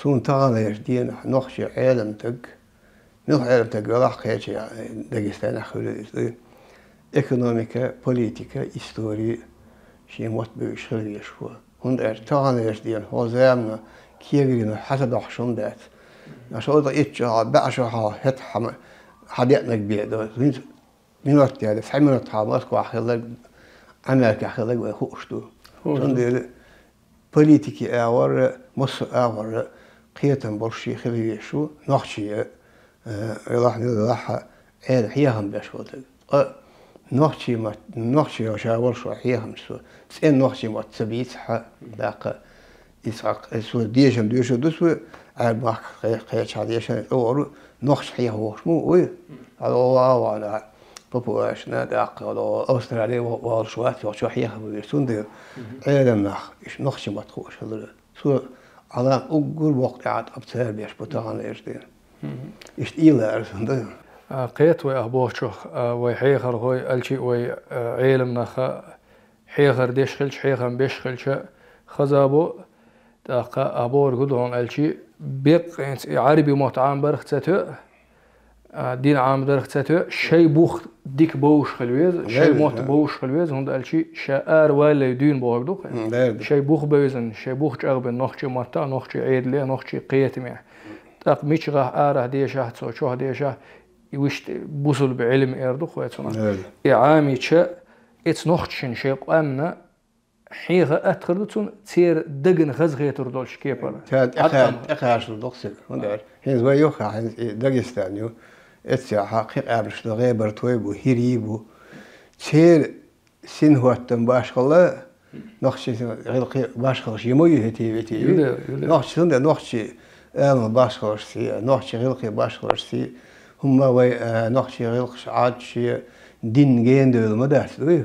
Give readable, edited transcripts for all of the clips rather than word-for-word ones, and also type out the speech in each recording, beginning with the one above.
سون تغانيش دين نخشي عالم تق راح كيتش داغستان خلود ايكونوميكا بوليتيكا هيستوري شي موت بيشخل يشوا هون تغانيش دين هو زامنا كيغرينا حسب حشون دات عشان ده اتش بعشها هت حديقنا كبير ده من وقت يعني في من الطعامات كواحد أمريكا خلق وخوشتو تندل بوليتيكي أور مصر أور قيتن برشي خليه شو نخشي راح هيهم بشوتك نخشي وشاور شو هيهم شو تسين نخشي ما تسبيت ح داق يسعق سو ديجم ديشو دسو عرب قيتش هذيشان أور نخش هو مو وي هذا وانا population داق ولا أستراليا والشوات وشو هيهم بيسون عالم إيش نخش ما تخوش هذا سو على أقول وقت عاد أبتسر بيش بتاعنا إيش دين إيش إيلا أرسل ده قيت وأبوشوا وحيخر هوي ألشي وعالم نخ حيخر ديش خلش حيخر بيش خلش خزابو داق أبور قدرون ألشي بيق عربي متعام برختته دين عام درختته شيء بوخ ديك بوش خلويز شيء موت بوش خلويز هند الشيء شعار ولا يدين بوردو شيء بوخ بيزن شيء بوخ جرب نخشي متا نخشي عيد ليه نخشي قيت مع تاق ميش راه آره ديشه تسو شو ديشه يوش بوصل بعلم إردو خواتنا إعامي شا إتس نخشين شيء قامنا حيغا أتخردتون تير دقن غزغي تردولش كيبر كانت أخاش الدقسل هندار هين زوي يوخا هين داغستانيو اتسع حقيقة عبرش لغيبر تويبو هيريبو تير سين هو التنباش الله نخشي غير باش خرش يموي هتي نخشي سند نخشي باش خرش سي نخشي غير باش خرش سي هما وي نخشي غير عاد شي دين جين دول مداس دوي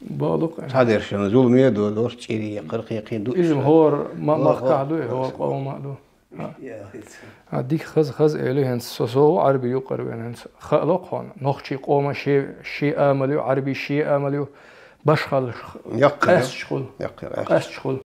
بالق هذا شنو ظلمي دور تشيري قرقيقين دو إذا هو ما قاعدو هو قوم مادو هديك خز إليه هنس سو عربي يقرب هنس خلق هون نخشي قوم شيء عمليو عربي شيء عمليو باش خل يقرأ قاس شغل